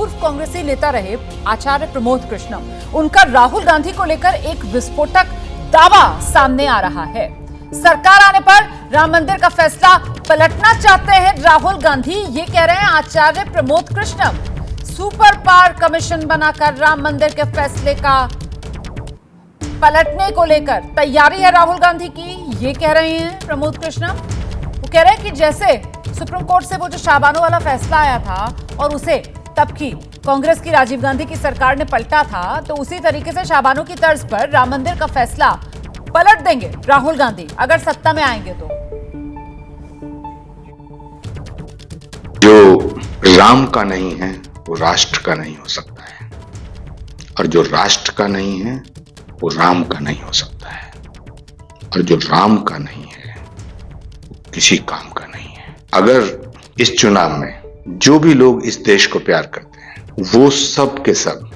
पूर्व कांग्रेसी नेता रहे आचार्य प्रमोद कृष्णम, उनका राहुल गांधी को लेकर एक विस्फोटक दावा सामने आ रहा है। सरकार आने पर राम मंदिर का फैसला पलटना चाहते हैं राहुल गांधी, ये कह रहे हैं Acharya Pramod Krishnam. Super power commission बनाकर राम मंदिर के फैसले का पलटने को लेकर तैयारी है राहुल गांधी की, ये कह रहे हैं प्रमोद कृष्णम। वो कह रहे हैं कि जैसे सुप्रीम कोर्ट से वो जो शाहबानो वाला फैसला आया था और उसे तब की कांग्रेस की राजीव गांधी की सरकार ने पलटा था, तो उसी तरीके से शाहबानो की तर्ज पर राम मंदिर का फैसला पलट देंगे राहुल गांधी अगर सत्ता में आएंगे तो। जो राम का नहीं है वो राष्ट्र का नहीं हो सकता है, और जो राष्ट्र का नहीं है वो राम का नहीं हो सकता है, और जो राम का नहीं है वो किसी काम का नहीं है। अगर इस चुनाव में जो भी लोग इस देश को प्यार करते हैं वो सब के सब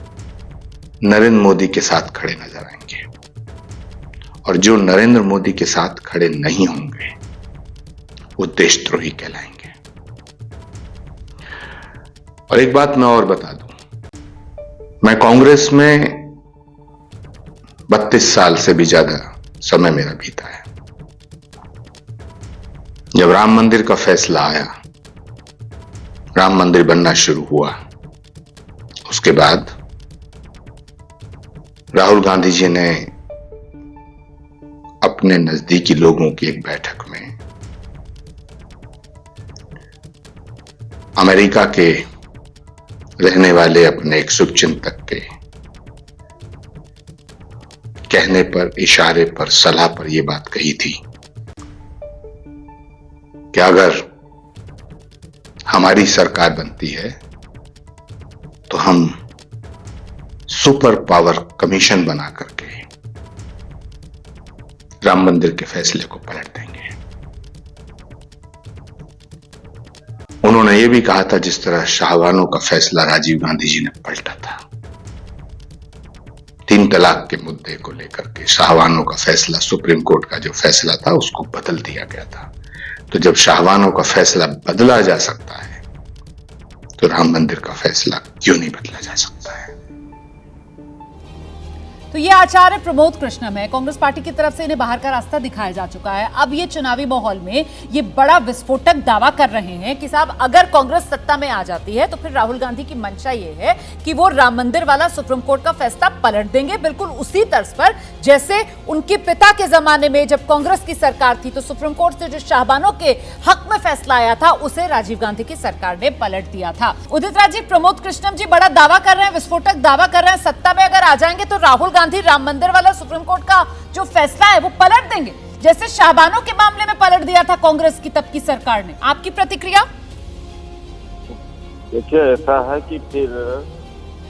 नरेंद्र मोदी के साथ खड़े नजर आएंगे, और जो नरेंद्र मोदी के साथ खड़े नहीं होंगे वो देशद्रोही कहलाएंगे। और एक बात मैं और बता दूं, मैं कांग्रेस में 32 साल से भी ज्यादा समय मेरा बीता है। जब राम मंदिर का फैसला आया, राम मंदिर बनना शुरू हुआ, उसके बाद राहुल गांधी जी ने अपने नजदीकी लोगों की एक बैठक में अमेरिका के रहने वाले अपने एक शुभचिंतक के कहने पर, इशारे पर, सलाह पर यह बात कही थी कि अगर हमारी सरकार बनती है तो हम सुपर पावर कमीशन बना करके राम मंदिर के फैसले को पलट देंगे। उन्होंने यह भी कहा था जिस तरह शाहबानो का फैसला राजीव गांधी जी ने पलटा था, 3 तलाक के मुद्दे को लेकर के शाहबानो का फैसला, सुप्रीम कोर्ट का जो फैसला था उसको बदल दिया गया था। तो जब शाहबानो का फैसला बदला जा सकता है तो राम मंदिर का फैसला क्यों नहीं बदला जा सकता है। तो ये आचार्य प्रमोद कृष्णम है, कांग्रेस पार्टी की तरफ से इन्हें बाहर का रास्ता दिखाया जा चुका है। अब ये चुनावी माहौल में ये बड़ा विस्फोटक दावा कर रहे हैं कि साहब अगर कांग्रेस सत्ता में आ जाती है तो फिर राहुल गांधी की मंशा ये है कि वो राम मंदिर वाला सुप्रीम कोर्ट का फैसला पलट देंगे, बिल्कुल उसी तर्ज पर जैसे उनके पिता के जमाने में जब कांग्रेस की सरकार थी तो सुप्रीम कोर्ट से जो शाहबानो के हक में फैसला आया था उसे राजीव गांधी की सरकार ने पलट दिया था। उदित राज जी, प्रमोद कृष्णम जी बड़ा दावा कर रहे हैं, विस्फोटक दावा कर रहे हैं, सत्ता में अगर आ जाएंगे तो राहुल गांधी राम मंदिर वाला सुप्रीम कोर्ट का जो फैसला है वो पलट देंगे, जैसे शाहबानो के मामले में पलट दिया था कांग्रेस की तब की सरकार ने। आपकी प्रतिक्रिया? देखिए, ऐसा है कि फिर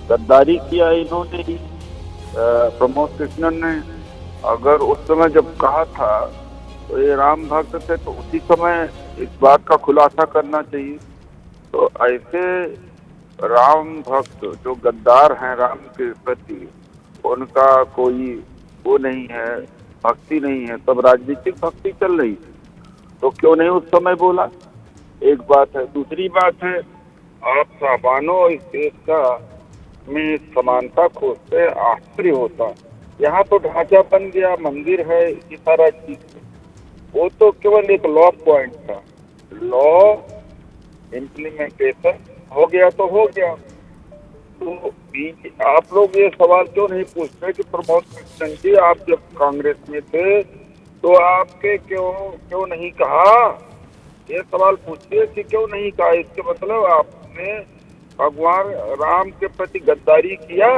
गद्दारी किया इन्होंने ही, प्रमोद कृष्णन ने। अगर उस समय जब कहा था तो ये राम भक्त थे तो उसी समय इस बात का खुलासा करना चाहिए। तो ऐसे राम भक्त जो गद्दार हैं राम के प्रति, उनका कोई वो नहीं है, भक्ति नहीं है, तब राजनीतिक भक्ति चल रही तो क्यों नहीं उस समय बोला। एक बात है। दूसरी बात है, आप शाहबानो इस देश का में समानता खोजते, आश्चर्य होता। यहाँ तो ढांचा बन गया, मंदिर है, ये सारा चीज, वो तो केवल एक लॉ पॉइंट था। लॉ इम्प्लीमेंटेशन हो गया तो हो गया। तो आप लोग ये सवाल क्यों नहीं पूछते कि प्रमोद कृष्णन जी आप जब कांग्रेस में थे तो आपके क्यों नहीं कहा? ये सवाल पूछिए कि क्यों नहीं कहा। इसके मतलब आपने भगवान राम के प्रति गद्दारी किया।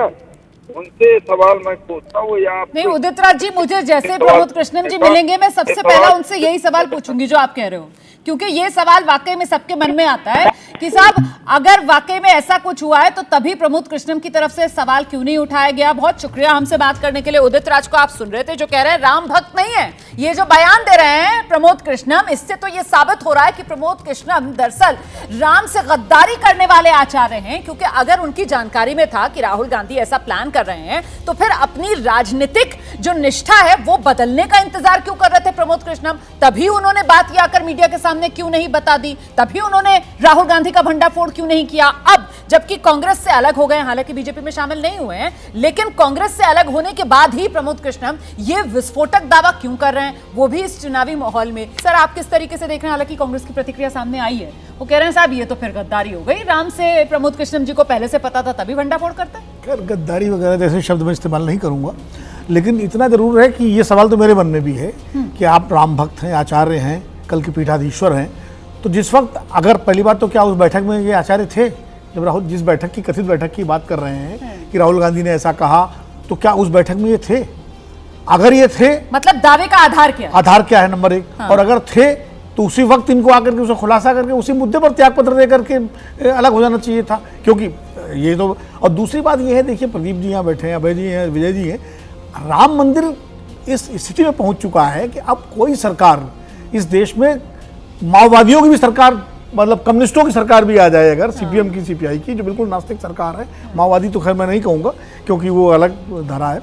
उनसे सवाल मैं पूछता हूँ या नहीं? उदित राज जी, मुझे जैसे प्रमोद कृष्णन जी मिलेंगे मैं सबसे पहला उनसे यही सवाल पूछूंगी जो आप कह रहे हो, क्योंकि ये सवाल वाकई में सबके मन में आता है कि साहब अगर वाकई में ऐसा कुछ हुआ है तो तभी प्रमोद कृष्णम की तरफ से सवाल क्यों नहीं उठाया गया। बहुत शुक्रिया हमसे बात करने के लिए। उदित राज को आप सुन रहे थे जो कह रहे हैं राम भक्त नहीं है। ये जो बयान दे रहे हैं प्रमोद कृष्णम, इससे तो ये साबित हो रहा है कि प्रमोद कृष्णम दरअसल राम से गद्दारी करने वाले आचार्य हैं, क्योंकि अगर उनकी जानकारी में था कि राहुल गांधी ऐसा प्लान कर रहे हैं तो फिर अपनी राजनीतिक जो निष्ठा है वो बदलने का इंतजार क्यों कर रहे थे प्रमोद कृष्णम? तभी उन्होंने बात आकर मीडिया के सामने क्यों नहीं बता दी? तभी उन्होंने राहुल गांधी का भंडाफोड़ क्यों नहीं किया? अब जबकि कांग्रेस से अलग हो गए, हालांकि बीजेपी में शामिल नहीं हुए हैं, लेकिन कांग्रेस से अलग होने के बाद ही प्रमोद कृष्णम ये विस्फोटक दावा क्यों कर रहे हैं, वो भी इस चुनावी माहौल में। सर, आप किस तरीके से देख रहे हैं? हालांकि कांग्रेस की प्रतिक्रिया सामने आई है, वो कह रहे हैं साहब ये तो फिर गद्दारी हो गई, राम से प्रमोद कृष्णम जी को पहले से पता था तभी भंडाफोड़ करता है। खैर, गद्दारी वगैरह जैसे शब्द मैं इस्तेमाल नहीं करूंगा, लेकिन इतना जरूर है कि ये सवाल तो मेरे मन में भी है कि आप राम भक्त हैं, आचार्य हैं, कल के पीठाधीश्वर हैं, तो जिस वक्त, अगर पहली बात तो क्या उस बैठक में ये आचार्य थे जब राहुल, जिस बैठक की, कथित बैठक की बात कर रहे हैं कि राहुल गांधी ने ऐसा कहा, तो क्या उस बैठक में ये थे? अगर ये थे, मतलब दावे का आधार क्या है? आधार क्या है, नंबर एक। हाँ। और अगर थे तो उसी वक्त इनको आकर के उसे खुलासा करके उसी मुद्दे पर त्यागपत्र दे करके अलग हो जाना चाहिए था, क्योंकि ये तो। और दूसरी बात ये है, देखिए प्रदीप जी यहाँ बैठे हैं, अभय जी हैं, विजय जी हैं, राम मंदिर इस स्थिति में पहुंच चुका है कि अब कोई सरकार इस देश में, माओवादियों की भी सरकार, मतलब कम्युनिस्टों की सरकार भी आ जाए, अगर सीपीएम की, सीपीआई की, जो बिल्कुल नास्तिक सरकार है, माओवादी तो खैर मैं नहीं कहूँगा क्योंकि वो अलग धारा है,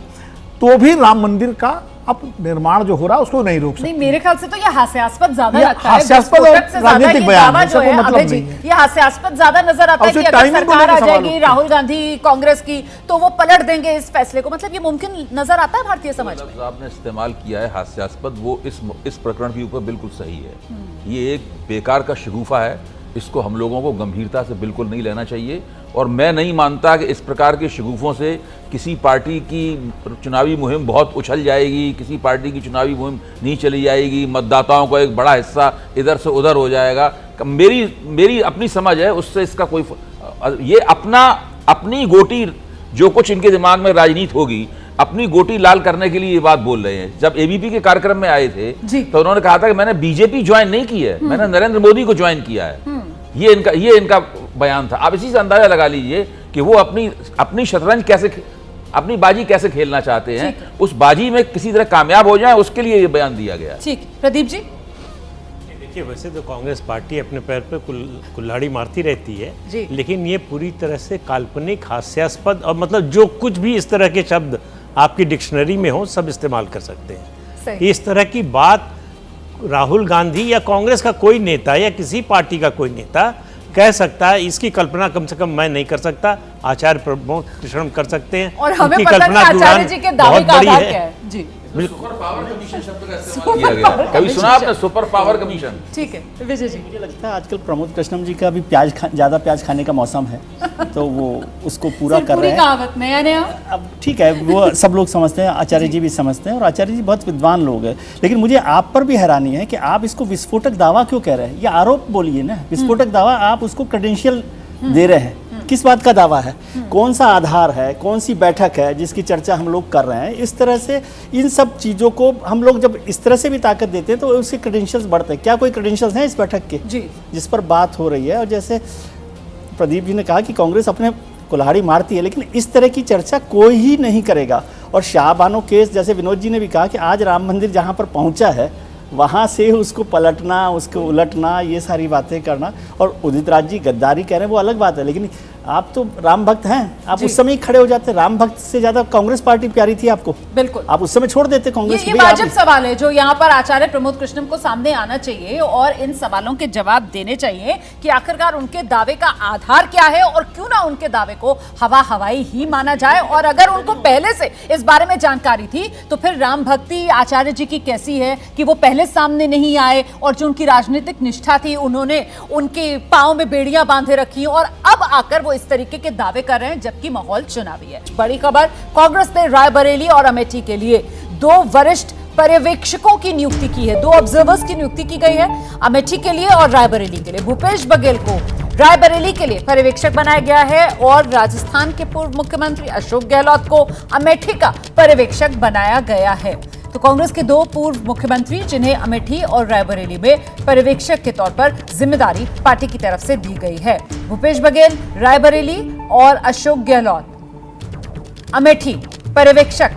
तो भी राम मंदिर का अब निर्माण जो हो रहा है उसको नहीं रोक सकते। नहीं, मेरे ख्याल से तो ये हास्यास्पद ज्यादा लगता है, हास्यास्पद और राजनीतिक बयान है, जो है मतलब अभय जी, ये हास्यास्पद ज्यादा नजर आता है कि अगर सरकार आ जाएगी राहुल गांधी कांग्रेस की तो वो पलट देंगे इस फैसले को, मतलब ये मुमकिन नजर आता है भारतीय समाज में। आपने इस्तेमाल किया है हास्यास्पद, वो इस प्रकरण के ऊपर बिल्कुल सही है। ये एक बेकार का शगुफा है, इसको हम लोगों को गंभीरता से बिल्कुल नहीं लेना चाहिए, और मैं नहीं मानता कि इस प्रकार के शगुफों से किसी पार्टी की चुनावी मुहिम बहुत उछल जाएगी, किसी पार्टी की चुनावी मुहिम नहीं चली जाएगी, मतदाताओं का एक बड़ा हिस्सा इधर से उधर हो जाएगा। मेरी अपनी समझ है, उससे इसका कोई, ये अपनी गोटी, जो कुछ इनके दिमाग में राजनीति होगी, अपनी गोटी लाल करने के लिए ये बात बोल रहे हैं। जब एबीपी के कार्यक्रम में आए थे तो उन्होंने कहा था कि मैंने बीजेपी ज्वाइन नहीं की है, मैंने नरेंद्र मोदी को ज्वाइन किया है। ये इनका बयान था। आप इसी से अंदाजा लगा लीजिए कि वो अपनी शतरंज कैसे, अपनी बाजी कैसे खेलना चाहते हैं, उस बाजी में किसी तरह कामयाब हो जाए, उसके लिए ये बयान दिया गया। ठीक, प्रदीप जी। देखिए, वैसे तो कांग्रेस पार्टी अपने पैर पे कुल्हाड़ी मारती रहती है, लेकिन ये पूरी तरह से काल्पनिक, हास्यास्पद, और मतलब जो कुछ भी इस तरह के शब्द आपकी डिक्शनरी में हो सब इस्तेमाल कर सकते हैं। इस तरह की बात राहुल गांधी या कांग्रेस का कोई नेता या किसी पार्टी का कोई नेता कह सकता है, इसकी कल्पना कम से कम मैं नहीं कर सकता, आचार्य प्रमोद कृष्णम कर सकते हैं। और हमें पता नहीं आचार्य जी के दावे का आधार क्या है। जी, सुपर पावर कमीशन शब्द का इस्तेमाल किया गया। कभी सुना आपने सुपर पावर कमीशन? ठीक है विजय जी। मुझे लगता है आजकल प्रमोद कृष्णम जी का भी ज़्यादा प्याज खाने का मौसम है, तो वो उसको पूरा कर रहे हैं। कहावत नया अब ठीक है, वो सब लोग समझते हैं, आचार्य जी भी समझते हैं, और आचार्य जी बहुत विद्वान लोग हैं, लेकिन मुझे आप पर भी हैरानी है कि आप इसको विस्फोटक दावा क्यों कह रहे हैं? ये आरोप बोलिए ना, विस्फोटक दावा, आप उसको क्रेडेंशियल दे रहे हैं। किस बात का दावा है, कौन सा आधार है, कौन सी बैठक है जिसकी चर्चा हम लोग कर रहे हैं? इस तरह से इन सब चीज़ों को हम लोग जब इस तरह से भी ताकत देते हैं तो उसके क्रेडेंशियल्स बढ़ते हैं। क्या कोई क्रेडेंशियल्स हैं इस बैठक के जी जिस पर बात हो रही है? और जैसे प्रदीप जी ने कहा कि कांग्रेस अपने कुल्हाड़ी मारती है, लेकिन इस तरह की चर्चा कोई ही नहीं करेगा। और शाहबानो केस, जैसे विनोद जी ने भी कहा कि आज राम मंदिर जहाँ पर पहुँचा है वहाँ से उसको पलटना, उसको उलटना, ये सारी बातें करना, और उदित राज जी गद्दारी कह रहे हैं वो अलग बात है, लेकिन आप तो राम भक्त हैं, आप उस समय खड़े हो जाते। राम भक्त से ज्यादा कांग्रेस पार्टी प्यारी थी आपको, बिल्कुल, आप उस समय छोड़ देते कांग्रेस। ये वाजिब सवाल है जो यहाँ पर आचार्य प्रमोद कृष्णम को सामने आना चाहिए और इन सवालों के जवाब देने चाहिए कि आखिरकार उनके दावे का आधार क्या है और क्यों ना उनके दावे को हवाई ही माना जाए। और अगर उनको पहले से इस बारे में जानकारी थी तो फिर राम भक्ति आचार्य जी की कैसी है कि वो पहले सामने नहीं आए, और जो उनकी राजनीतिक निष्ठा थी उन्होंने उनके पांव में बेड़ियां बांधे रखी, और अब आकर वो इस तरीके के दावे कर रहे हैं जबकि माहौल चुनावी है। बड़ी खबर, कांग्रेस ने रायबरेली और अमेठी के लिए 2 वरिष्ठ पर्यवेक्षकों की नियुक्ति की है, 2 ऑब्जर्वर्स की नियुक्ति की गई है, अमेठी के लिए और रायबरेली के लिए। भूपेश बघेल को रायबरेली के लिए पर्यवेक्षक बनाया गया है और राजस्थान के पूर्व मुख्यमंत्री अशोक गहलोत को अमेठी का पर्यवेक्षक बनाया गया है। तो कांग्रेस के 2 पूर्व मुख्यमंत्री जिन्हें अमेठी और रायबरेली में पर्यवेक्षक के तौर पर जिम्मेदारी पार्टी की तरफ से दी गई है। भूपेश बघेल रायबरेली और अशोक गहलोत अमेठी पर्यवेक्षक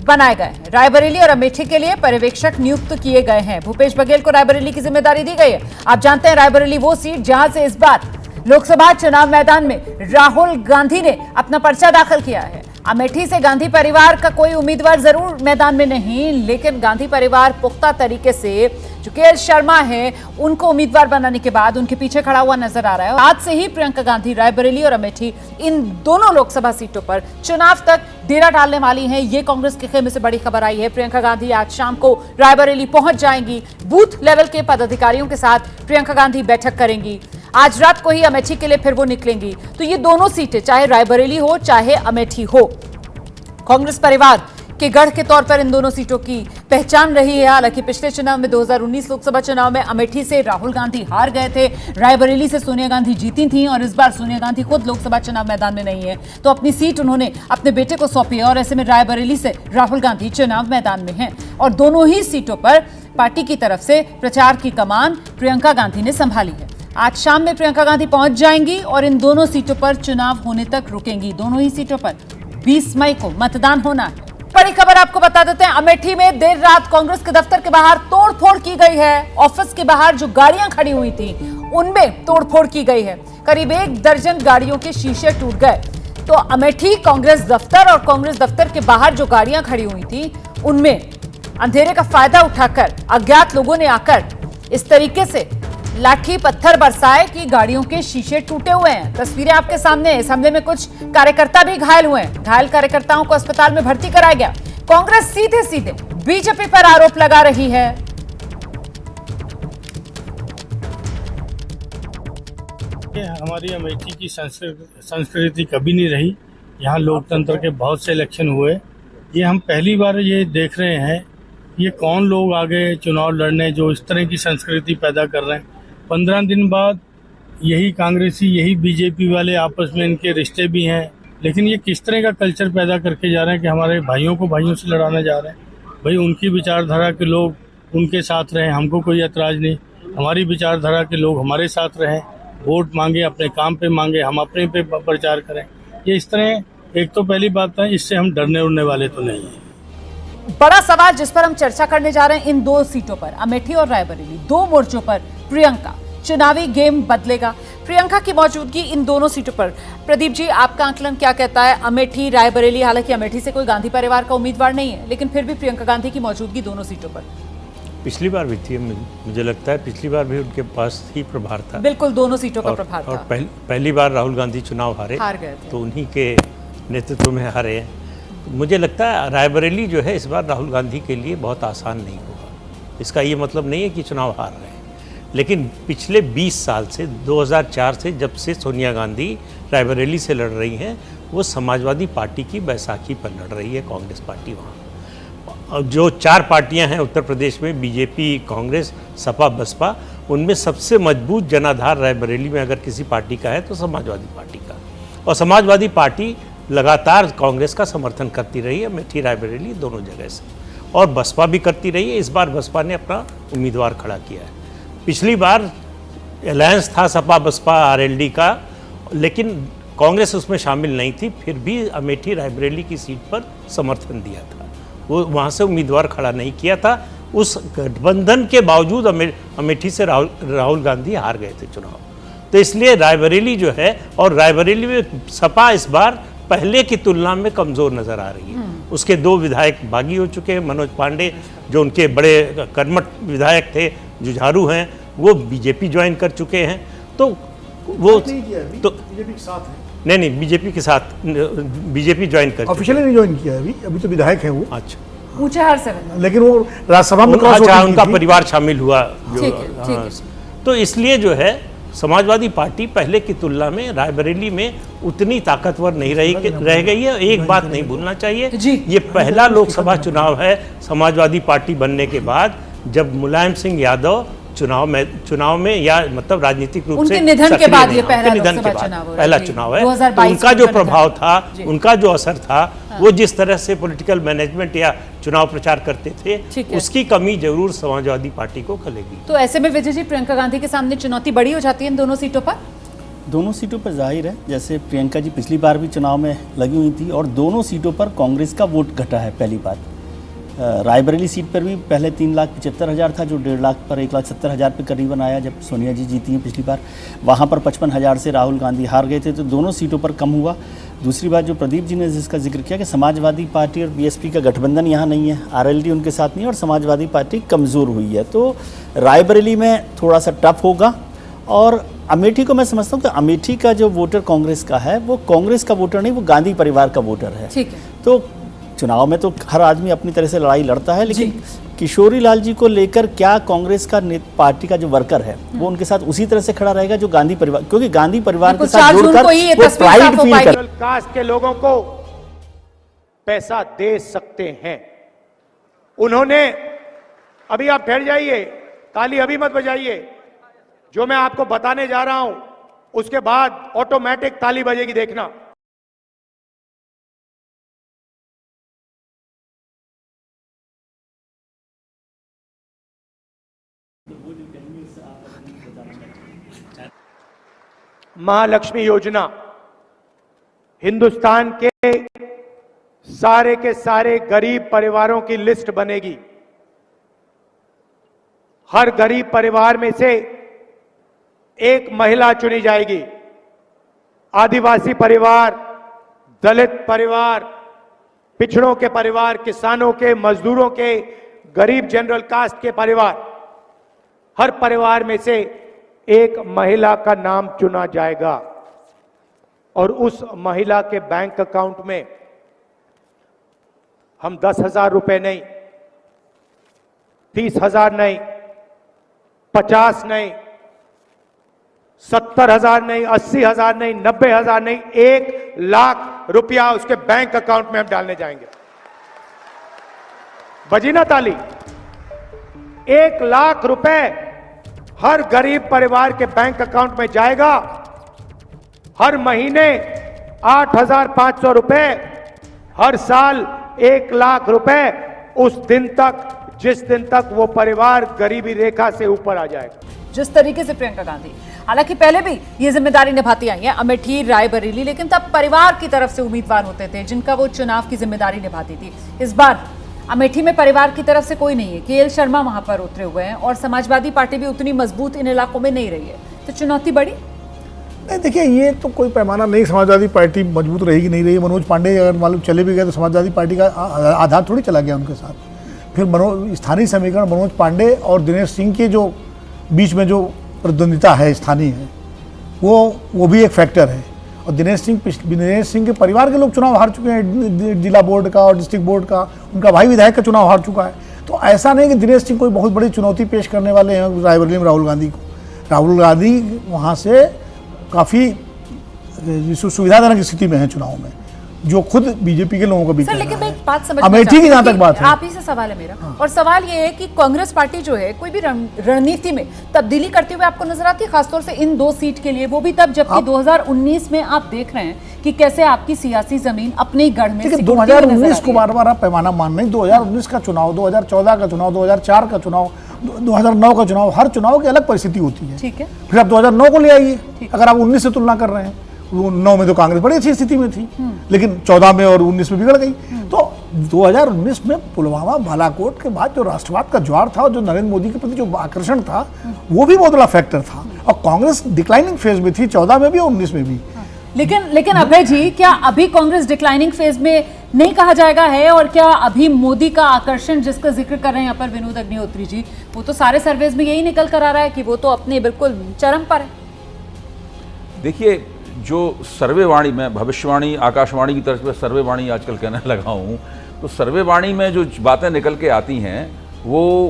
बनाए गए हैं। रायबरेली और अमेठी के लिए पर्यवेक्षक नियुक्त किए गए हैं। भूपेश बघेल को रायबरेली की जिम्मेदारी दी गई है। आप जानते हैं रायबरेली वो सीट जहां से इस बार लोकसभा चुनाव मैदान में राहुल गांधी ने अपना पर्चा दाखिल किया है। अमेठी से गांधी परिवार का कोई उम्मीदवार जरूर मैदान में नहीं, लेकिन गांधी परिवार पुख्ता तरीके से जो के शर्मा है उनको उम्मीदवार बनाने के बाद उनके पीछे खड़ा हुआ नजर आ रहा है। आज से ही प्रियंका गांधी रायबरेली और अमेठी इन दोनों लोकसभा सीटों पर चुनाव तक डेरा डालने वाली हैं। ये कांग्रेस के खेमे से बड़ी खबर आई है। प्रियंका गांधी आज शाम को रायबरेली पहुंच जाएंगी। बूथ लेवल के पदाधिकारियों के साथ प्रियंका गांधी बैठक करेंगी। आज रात को ही अमेठी के लिए फिर वो निकलेंगी। तो ये दोनों सीटें, चाहे रायबरेली हो चाहे अमेठी हो, कांग्रेस परिवार के गढ़ के तौर पर इन दोनों सीटों की पहचान रही है। हालांकि पिछले चुनाव में 2019 लोकसभा चुनाव में अमेठी से राहुल गांधी हार गए थे, रायबरेली से सोनिया गांधी जीती थी और इस बार सोनिया गांधी खुद लोकसभा चुनाव मैदान में नहीं है, तो अपनी सीट उन्होंने अपने बेटे को सौंपी है और ऐसे में रायबरेली से राहुल गांधी चुनाव मैदान में हैं और दोनों ही सीटों पर पार्टी की तरफ से प्रचार की कमान प्रियंका गांधी ने संभाली है। आज शाम में प्रियंका गांधी पहुंच जाएंगी और इन दोनों सीटों पर चुनाव होने तक रुकेंगी। दोनों ही सीटों पर 20 मई को मतदान होना है। बड़ी खबर आपको बता देते हैं, अमेठी में देर रात कांग्रेस के दफ्तर के बाहर तोड़फोड़ की गई है। ऑफिस के बाहर जो गाड़ियां खड़ी हुई थी उनमें तोड़फोड़ की गई है। करीब 1 दर्जन गाड़ियों के शीशे टूट गए। तो अमेठी कांग्रेस दफ्तर और कांग्रेस दफ्तर के बाहर जो गाड़ियां खड़ी हुई थी उनमें अंधेरे का फायदा उठाकर अज्ञात लोगों ने आकर इस तरीके से लाठी पत्थर बरसाए कि गाड़ियों के शीशे टूटे हुए हैं। तस्वीरें आपके सामने हैं। इस हमले में कुछ कार्यकर्ता भी घायल हुए हैं। घायल कार्यकर्ताओं को अस्पताल में भर्ती कराया गया। कांग्रेस सीधे सीधे बीजेपी पर आरोप लगा रही है। हमारी अमेठी की संस्कृति कभी नहीं रही। यहाँ लोकतंत्र के बहुत से इलेक्शन हुए। ये हम पहली बार ये देख रहे हैं ये कौन लोग आगे चुनाव लड़ने जो इस तरह की संस्कृति पैदा कर रहे हैं। 15 दिन बाद यही कांग्रेसी यही बीजेपी वाले आपस में इनके रिश्ते भी हैं, लेकिन ये किस तरह का कल्चर पैदा करके जा रहे हैं कि हमारे भाइयों को भाइयों से लड़ाने जा रहे हैं। भाई उनकी विचारधारा के लोग उनके साथ रहें, हमको कोई ऐतराज़ नहीं। हमारी विचारधारा के लोग हमारे साथ रहें, वोट मांगे, अपने काम पे मांगे, हम अपने पे प्रचार करें। ये इस तरह एक तो पहली बात है, इससे हम डरने उड़ने वाले तो नहीं हैं। बड़ा सवाल जिस पर हम चर्चा करने जा रहे हैं, इन दो सीटों पर अमेठी और रायबरेली, दो मोर्चों पर प्रियंका, चुनावी गेम बदलेगा। प्रियंका की मौजूदगी इन दोनों सीटों पर, प्रदीप जी आपका आंकलन क्या कहता है? अमेठी रायबरेली, हालांकि अमेठी से कोई गांधी परिवार का उम्मीदवार नहीं है, लेकिन फिर भी प्रियंका गांधी की मौजूदगी दोनों सीटों पर। पिछली बार भी थी, मुझे लगता है पिछली बार भी उनके पास ही प्रभार था। बिल्कुल दोनों सीटों का प्रभार था। और पहली बार राहुल गांधी चुनाव हार गए थे, तो उन्हीं के नेतृत्व में हारे हैं। मुझे लगता है रायबरेली जो है इस बार राहुल गांधी के लिए बहुत आसान नहीं होगा। इसका ये मतलब नहीं है कि चुनाव हार रहे हैं, लेकिन पिछले 20 साल से 2004 से जब से सोनिया गांधी रायबरेली से लड़ रही हैं, वो समाजवादी पार्टी की बैसाखी पर लड़ रही है कांग्रेस पार्टी। वहाँ जो 4 पार्टियां हैं उत्तर प्रदेश में, बीजेपी, कांग्रेस, सपा, बसपा, उनमें सबसे मजबूत जनाधार रायबरेली में अगर किसी पार्टी का है तो समाजवादी पार्टी का। और समाजवादी पार्टी लगातार कांग्रेस का समर्थन करती रही है अमेठी रायबरेली दोनों जगह से, और बसपा भी करती रही है। इस बार बसपा ने अपना उम्मीदवार खड़ा किया है। पिछली बार अलायंस था सपा बसपा आरएलडी का, लेकिन कांग्रेस उसमें शामिल नहीं थी, फिर भी अमेठी रायबरेली की सीट पर समर्थन दिया था। वो वहाँ से उम्मीदवार खड़ा नहीं किया था। उस गठबंधन के बावजूद अमेठी से राहुल गांधी हार गए थे चुनाव। तो इसलिए रायबरेली जो है, और रायबरेली में सपा इस बार पहले की तुलना में कमज़ोर नज़र आ रही है। उसके 2 विधायक बागी हो चुके हैं। मनोज पांडे जो उनके बड़े कर्मठ विधायक थे, जुझारू हैं, वो बीजेपी ज्वाइन कर चुके हैं। तो वो तो बीजेपी के साथ है। नहीं, बीजेपी के साथ बीजेपी ज्वाइन कर ऑफिशियली नहीं ज्वाइन किया अभी तो विधायक हैं वो। अच्छा, ऊंचे हार से, लेकिन वो राज्यसभा में उनका परिवार शामिल हुआ। ठीक है। तो इसलिए जो है समाजवादी पार्टी पहले की तुलना में रायबरेली में उतनी ताकतवर नहीं रह गई है। एक बात नहीं भूलना चाहिए, ये पहला लोकसभा चुनाव है समाजवादी पार्टी बनने के बाद जब मुलायम सिंह यादव चुनाव में या मतलब राजनीतिक रूप से निधन के बाद ये पहला चुनाव है। तो उनका जो प्रभाव था, उनका जो असर था, वो जिस तरह से पॉलिटिकल मैनेजमेंट या चुनाव प्रचार करते थे, उसकी कमी जरूर समाजवादी पार्टी को खलेगी। तो ऐसे में विजय जी, प्रियंका गांधी के सामने चुनौती बड़ी हो जाती है इन दोनों सीटों पर। दोनों सीटों पर जाहिर है, जैसे प्रियंका जी पिछली बार भी चुनाव में लगी हुई थी और दोनों सीटों पर कांग्रेस का वोट घटा है। पहली बात रायबरेली सीट पर भी पहले 3,75,000 था, जो 1.5 लाख पर 1,70,000 पे करीबन आया जब सोनिया जी जीती हैं पिछली बार। वहाँ पर 55,000 से राहुल गांधी हार गए थे, तो दोनों सीटों पर कम हुआ। दूसरी बात जो प्रदीप जी ने जिसका जिक्र किया कि समाजवादी पार्टी और बीएसपी का गठबंधन यहाँ नहीं है, आरएलडी उनके साथ नहीं है और समाजवादी पार्टी कमज़ोर हुई है, तो रायबरेली में थोड़ा सा टफ होगा। और अमेठी को मैं समझता हूँ कि अमेठी का जो वोटर कांग्रेस का है वो कांग्रेस का वोटर नहीं, वो गांधी परिवार का वोटर है। ठीक है। तो चुनाव में तो हर आदमी अपनी तरह से लड़ाई लड़ता है, लेकिन किशोरी लाल जी को लेकर क्या कांग्रेस का पार्टी का जो वर्कर है वो उनके साथ उसी तरह से खड़ा रहेगा जो गांधी परिवार, क्योंकि गांधी परिवार के साथ जुड़कर वो प्राइड फील कर। कास्ट के लोगों को पैसा दे सकते हैं। उन्होंने, अभी आप ठहर जाइए, ताली अभी मत बजाइए, जो मैं आपको बताने जा रहा हूं उसके बाद ऑटोमेटिक ताली बजेगी, देखना। महालक्ष्मी योजना हिंदुस्तान के सारे गरीब परिवारों की लिस्ट बनेगी। हर गरीब परिवार में से एक महिला चुनी जाएगी। आदिवासी परिवार, दलित परिवार, पिछड़ों के परिवार, किसानों के, मजदूरों के, गरीब जनरल कास्ट के परिवार, हर परिवार में से एक महिला का नाम चुना जाएगा और उस महिला के बैंक अकाउंट में हम 10,000 रुपए नहीं, 30,000 नहीं, 50 नहीं, 70,000 नहीं, 80,000 नहीं, 90,000 नहीं, 1 लाख रुपया उसके बैंक अकाउंट में हम डालने जाएंगे। बजी ना ताली। 1 लाख रुपए हर गरीब परिवार के बैंक अकाउंट में जाएगा। हर महीने 8,500 रुपए, हर साल 1 लाख रुपए, उस दिन तक जिस दिन तक वो परिवार गरीबी रेखा से ऊपर आ जाएगा। जिस तरीके से प्रियंका गांधी हालांकि पहले भी ये जिम्मेदारी निभाती आई है, अमेठी, रायबरेली, लेकिन तब परिवार की तरफ से उम्मीदवार होते थे जिनका वो चुनाव की जिम्मेदारी निभाती थी। इस बार अमेठी में परिवार की तरफ से कोई नहीं है। केएल शर्मा वहां पर उतरे हुए हैं और समाजवादी पार्टी भी उतनी मजबूत इन इलाकों में नहीं रही है, तो चुनौती बड़ी नहीं। देखिए, ये तो कोई पैमाना नहीं, समाजवादी पार्टी मजबूत रहेगी नहीं रही। मनोज पांडे अगर मालूम चले भी गए तो समाजवादी पार्टी का आधार थोड़ी चला गया उनके साथ। फिर स्थानीय समीकरण मनोज पांडे और दिनेश सिंह के जो बीच में जो प्रतिद्वंदिता है स्थानीय है, वो भी एक फैक्टर है। और दिनेश सिंह के परिवार के लोग चुनाव हार चुके हैं, जिला बोर्ड का और डिस्ट्रिक्ट बोर्ड का। उनका भाई विधायक का चुनाव हार चुका है। तो ऐसा नहीं कि दिनेश सिंह कोई बहुत बड़ी चुनौती पेश करने वाले हैं रायबरेली में राहुल गांधी को। राहुल गांधी वहाँ से काफ़ी सुविधाजनक स्थिति में है चुनाव में, जो खुद बीजेपी के लोगों को भी। सर, लेकिन मैं एक बात समझ अमेठी की जहाँ तक बात है, आप ही से सवाल है मेरा। हाँ। और सवाल ये है कि कांग्रेस पार्टी जो है कोई भी रणनीति में तब्दीली करते हुए आपको नजर आती है, खासतौर से इन 2 सीट के लिए, वो भी तब जबकि 2019 में आप देख रहे हैं कि कैसे आपकी सियासी जमीन अपने गढ़ में। 2019 को बार बार आप पैमाना मान नहीं। 2019 का चुनाव, 2014 का चुनाव, 2004 का चुनाव, 2009 का चुनाव, हर चुनाव की अलग परिस्थिति होती है। ठीक है। फिर आप 2009 को ले आइए, अगर आप 19 से तुलना कर रहे हैं। 9 में तो कांग्रेस बड़ी अच्छी स्थिति में थी, लेकिन 14 में और 19 में बिगड़ गई। तो 2019 में पुलवामा, बालाकोट के बाद जो राष्ट्रवाद का ज्वार था और जो नरेंद्र मोदी के प्रति जो आकर्षण था, वो भी बहुत बड़ा फैक्टर था। और कांग्रेस डिक्लाइनिंग फेज में थी 14 में भी और 19 में भी। लेकिन अभय जी, क्या अभी कांग्रेस डिक्लाइनिंग फेज में नहीं कहा जाएगा है? और क्या अभी मोदी का आकर्षण जिसका जिक्र कर रहे हैं यहाँ पर विनोद अग्निहोत्री जी, वो तो सारे सर्वेज में यही निकल कर आ रहा है कि वो तो अपने बिल्कुल चरम पर है। देखिए, जो सर्वेवाणी में, भविष्यवाणी आकाशवाणी की तरफ से सर्वेवाणी आजकल कहने लगा हूँ, तो सर्वेवाणी में जो बातें निकल के आती हैं वो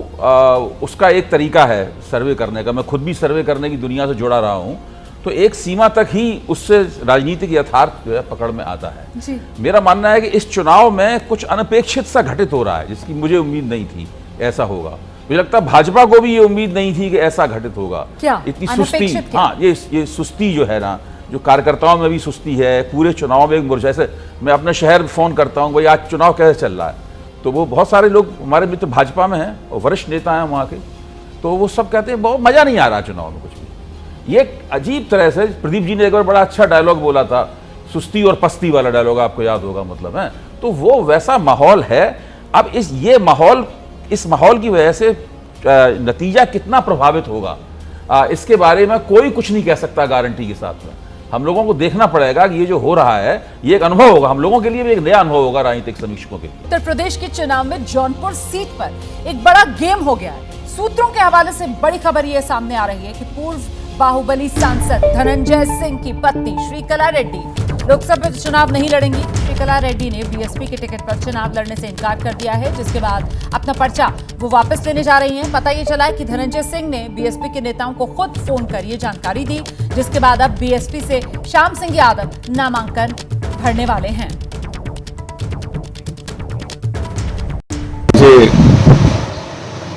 उसका एक तरीका है सर्वे करने का। मैं खुद भी सर्वे करने की दुनिया से जुड़ा रहा हूँ, तो एक सीमा तक ही उससे राजनीतिक यथार्थ जो है पकड़ में आता है जी। मेरा मानना है कि इस चुनाव में कुछ अनपेक्षित सा घटित हो रहा है, जिसकी मुझे उम्मीद नहीं थी ऐसा होगा। मुझे लगता है भाजपा को भी ये उम्मीद नहीं थी कि ऐसा घटित होगा। क्या? इतनी सुस्ती, हाँ, ये सुस्ती जो है ना, जो कार्यकर्ताओं में भी सुस्ती है, पूरे चुनाव में एक मुरझा। जैसे मैं अपने शहर फ़ोन करता हूँ, भाई आज चुनाव कैसे चल रहा है, तो वो बहुत सारे लोग हमारे मित्र भाजपा में हैं और वरिष्ठ नेता हैं वहाँ के, तो वो सब कहते हैं बहुत मज़ा नहीं आ रहा चुनाव में कुछ भी। ये अजीब तरह से प्रदीप जी ने एक बार बड़ा अच्छा डायलॉग बोला था, सुस्ती और पस्ती वाला डायलॉग, आपको याद होगा, मतलब है। तो वो वैसा माहौल है अब इस माहौल की वजह से नतीजा कितना प्रभावित होगा इसके बारे में कोई कुछ नहीं कह सकता गारंटी के साथ में। हम लोगों को देखना पड़ेगा कि ये जो हो रहा है ये एक अनुभव होगा, हम लोगों के लिए भी एक नया अनुभव होगा राजनीतिक समीक्षकों के लिए। उत्तर प्रदेश के चुनाव में जौनपुर सीट पर एक बड़ा गेम हो गया है। सूत्रों के हवाले से बड़ी खबर ये सामने आ रही है कि पूर्व बाहुबली सांसद धनंजय सिंह की पत्नी श्रीकला रेड्डी लोकसभा चुनाव नहीं लड़ेंगी। श्रीकला रेड्डी ने बीएसपी के टिकट पर चुनाव लड़ने से इनकार कर दिया है, जिसके बाद अपना पर्चा वो वापस लेने जा रही हैं। पता ये चला है कि धनंजय सिंह ने बीएसपी के नेताओं को खुद फोन कर ये जानकारी दी, जिसके बाद अब बीएसपी से श्याम सिंह यादव नामांकन भरने वाले हैं।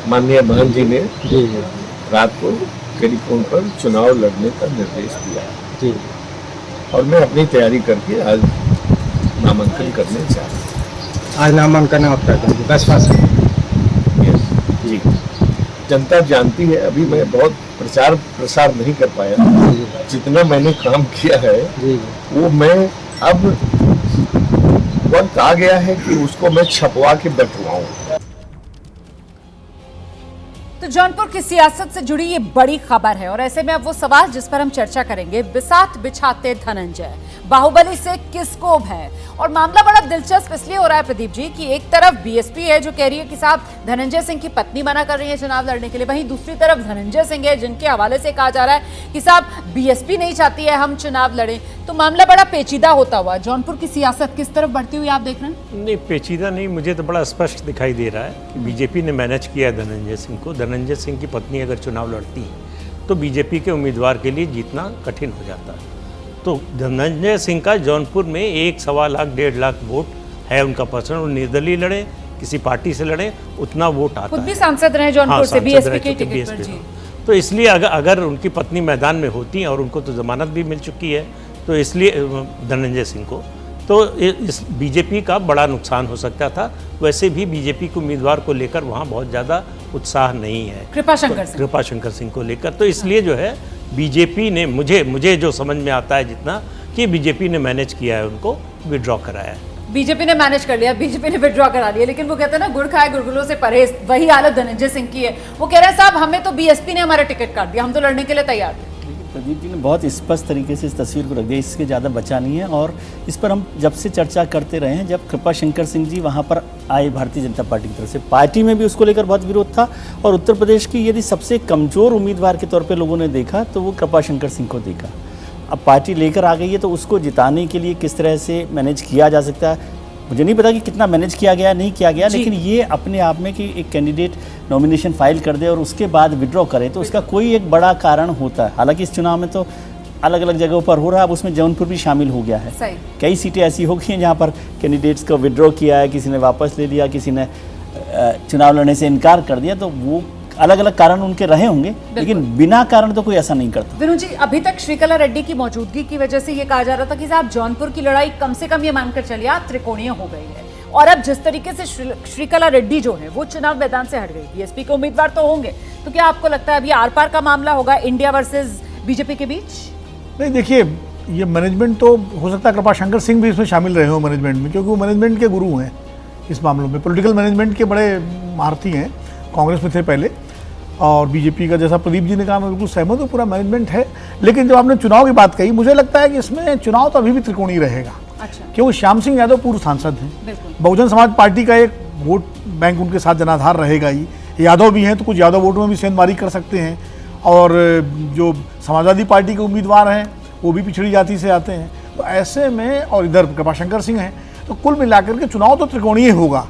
माननीय बहन जी ने रात को टेलीफोन पर चुनाव लड़ने का निर्देश दिया जी, और मैं अपनी तैयारी करके आज नामांकन करने जा रहा हूँ। आज नामांकन आपका बसपा से जी। जनता जानती है, अभी मैं बहुत प्रचार प्रसार नहीं कर पाया, जितना मैंने काम किया है वो मैं अब वक्त आ गया है कि उसको मैं छपवा के बटवाऊं। तो जौनपुर की सियासत से जुड़ी ये बड़ी खबर है और ऐसे में अब वो सवाल जिस पर हम चर्चा करेंगे, बिसात बिछाते धनंजय बाहुबली से किसको भय। और मामला बड़ा दिलचस्प इसलिए हो रहा है प्रदीप जी कि एक तरफ बीएसपी है जो कह रही है कि साहब धनंजय सिंह की पत्नी मना कर रही है चुनाव लड़ने के लिए, वहीं दूसरी तरफ धनंजय सिंह है जिनके हवाले से कहा जा रहा है कि साहब बीएसपी नहीं चाहती है हम चुनाव लड़ें। तो मामला बड़ा पेचीदा होता हुआ जौनपुर की सियासत किस तरफ बढ़ती हुई आप देख रहे हैं? नहीं, पेचीदा नहीं, मुझे तो बड़ा स्पष्ट दिखाई दे रहा है कि बीजेपी ने मैनेज किया है धनंजय सिंह को। धनंजय सिंह की पत्नी अगर चुनाव लड़ती है तो बीजेपी के उम्मीदवार के लिए जीतना कठिन हो जाता है। तो धनंजय सिंह का जौनपुर में 1-1.25 लाख 1.5 लाख वोट है उनका पर्सन, और निर्दलीय लड़े किसी पार्टी से लड़े उतना वोट आता है। खुद भी सांसद रहे जौनपुर से बीएसपी के टिकट पर जी। तो इसलिए अगर उनकी पत्नी मैदान में होती हैं और उनको तो जमानत भी मिल चुकी है, तो इसलिए धनंजय सिंह को तो इस बीजेपी का बड़ा नुकसान हो सकता था। वैसे भी बीजेपी के उम्मीदवार को लेकर वहाँ बहुत ज़्यादा उत्साह नहीं है कृपाशंकर सिंह को लेकर। तो इसलिए जो है बीजेपी ने मुझे जो समझ में आता है जितना कि बीजेपी ने मैनेज किया है, उनको विड्रॉ कराया है। बीजेपी ने मैनेज कर लिया, बीजेपी ने विड्रॉ करा लिया, लेकिन वो कहते हैं ना गुड़ खाए गुड़गुलों से परहेज, वही हालत धनंजय सिंह की है। वो कह रहे हैं साहब हमें तो बीएसपी ने हमारा टिकट काट दिया, हम तो लड़ने के लिए तैयार थे। प्रदीप जी ने बहुत स्पष्ट तरीके से इस तस्वीर को रख दिया, इसके ज़्यादा बचा नहीं है। और इस पर हम जब से चर्चा करते रहे हैं, जब कृपाशंकर सिंह जी वहाँ पर आए भारतीय जनता पार्टी की तरफ से, पार्टी में भी उसको लेकर बहुत विरोध था। और उत्तर प्रदेश की यदि सबसे कमज़ोर उम्मीदवार के तौर पर लोगों ने देखा तो वो कृपाशंकर सिंह को देखा। अब पार्टी लेकर आ गई है तो उसको जिताने के लिए किस तरह से मैनेज किया जा सकता है, मुझे नहीं पता कि कितना मैनेज किया गया नहीं किया गया, लेकिन ये अपने आप में कि एक कैंडिडेट नॉमिनेशन फाइल कर दे और उसके बाद विड्रॉ करे तो उसका कोई एक बड़ा कारण होता है। हालांकि इस चुनाव में तो अलग अलग जगहों पर हो रहा है, अब उसमें जौनपुर भी शामिल हो गया है। कई सीटें ऐसी हो गई हैं जहाँ पर कैंडिडेट्स को विड्रॉ किया है, किसी ने वापस ले लिया, किसी ने चुनाव लड़ने से इनकार कर दिया, तो वो अलग अलग कारण उनके रहे होंगे, लेकिन बिना कारण तो कोई ऐसा नहीं करता। विनोद जी, अभी तक श्रीकला रेड्डी की मौजूदगी की वजह से ये कहा जा रहा था कि साहब जौनपुर की लड़ाई कम से कम ये मानकर चलिए आप त्रिकोणीय हो गई है, और अब जिस तरीके से श्रीकला रेड्डी जो है वो चुनाव मैदान से हट गई, बीएसपी के उम्मीदवार तो होंगे, तो क्या आपको लगता है अभी आर पार का मामला होगा इंडिया वर्सेस बीजेपी के बीच? नहीं, देखिए ये मैनेजमेंट तो हो सकता है कृपाशंकर सिंह भी इसमें शामिल रहे हो मैनेजमेंट में, क्योंकि वो मैनेजमेंट के गुरु हैं इस मामलों में, पॉलिटिकल मैनेजमेंट के बड़े महारथी हैं, कांग्रेस में थे पहले और बीजेपी का, जैसा प्रदीप जी ने कहा मैं बिल्कुल सहमत हूँ, पूरा मैनेजमेंट है। लेकिन जब आपने चुनाव की बात कही, मुझे लगता है कि इसमें चुनाव तो अभी भी त्रिकोणीय रहेगा। अच्छा। क्योंकि श्याम सिंह यादव पूर्व सांसद हैं, बहुजन समाज पार्टी का एक वोट बैंक उनके साथ जनाधार रहेगा ही, यादव भी हैं तो कुछ यादव वोटों में भी सेंधमारी कर सकते हैं, और जो समाजवादी पार्टी के उम्मीदवार हैं वो भी पिछड़ी जाति से आते हैं, तो ऐसे में, और इधर कृपाशंकर सिंह हैं, तो कुल मिलाकर के चुनाव तो त्रिकोणीय होगा।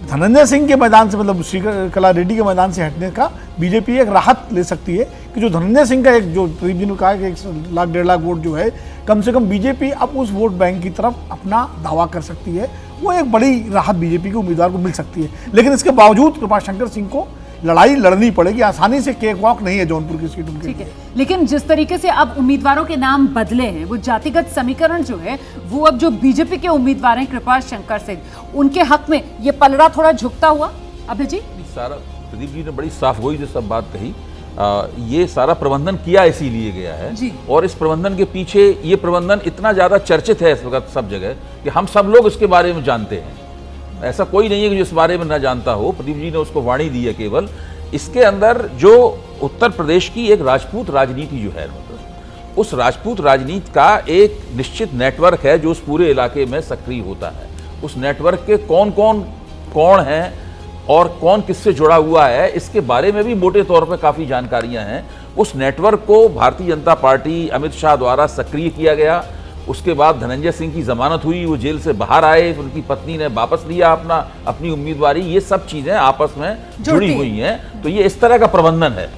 धनंजय सिंह के मैदान से, मतलब श्रीकला रेड्डी के मैदान से हटने का बीजेपी एक राहत ले सकती है कि जो धनंजय सिंह का एक, जो प्रदीप जी ने कहा कि 1 लाख 1.5 लाख वोट जो है, कम से कम बीजेपी अब उस वोट बैंक की तरफ अपना दावा कर सकती है, वो एक बड़ी राहत बीजेपी के उम्मीदवार को मिल सकती है। लेकिन इसके बावजूद कृपाशंकर सिंह को लड़ाई लड़नी पड़ेगी, आसानी से केक वॉक नहीं है जौनपुर की सीट उनके। ठीक है, लेकिन जिस तरीके से अब उम्मीदवारों के नाम बदले हैं, वो जातिगत समीकरण जो है वो अब जो बीजेपी के उम्मीदवार हैं कृपाशंकर सिंह, उनके हक में ये पलड़ा थोड़ा झुकता हुआ। अभय जी, सारा प्रदीप जी ने बड़ी साफ गोई से सब बात कही, ये सारा प्रबंधन किया इसीलिए गया है जी। और इस प्रबंधन के पीछे, ये प्रबंधन इतना ज्यादा चर्चित है इस वक्त सब जगह कि हम सब लोग इसके बारे में जानते हैं। ऐसा कोई नहीं है कि जो इस बारे में ना जानता हो। प्रदीप जी ने उसको वाणी दी है केवल। इसके अंदर जो उत्तर प्रदेश की एक राजपूत राजनीति जो है, मतलब उस राजपूत राजनीति का एक निश्चित नेटवर्क है जो उस पूरे इलाके में सक्रिय होता है। उस नेटवर्क के कौन हैं और कौन किससे जुड़ा हुआ है, इसके बारे में भी मोटे तौर पर काफ़ी जानकारियां हैं। उस नेटवर्क को भारतीय जनता पार्टी अमित शाह द्वारा सक्रिय किया गया। उसके बाद धनंजय सिंह की जमानत हुई, वो जेल से बाहर आए, उनकी पत्नी ने वापस लिया अपनी उम्मीदवारी। ये सब चीज़ें आपस में जुड़ी हुई हैं। तो ये इस तरह का प्रबंधन है।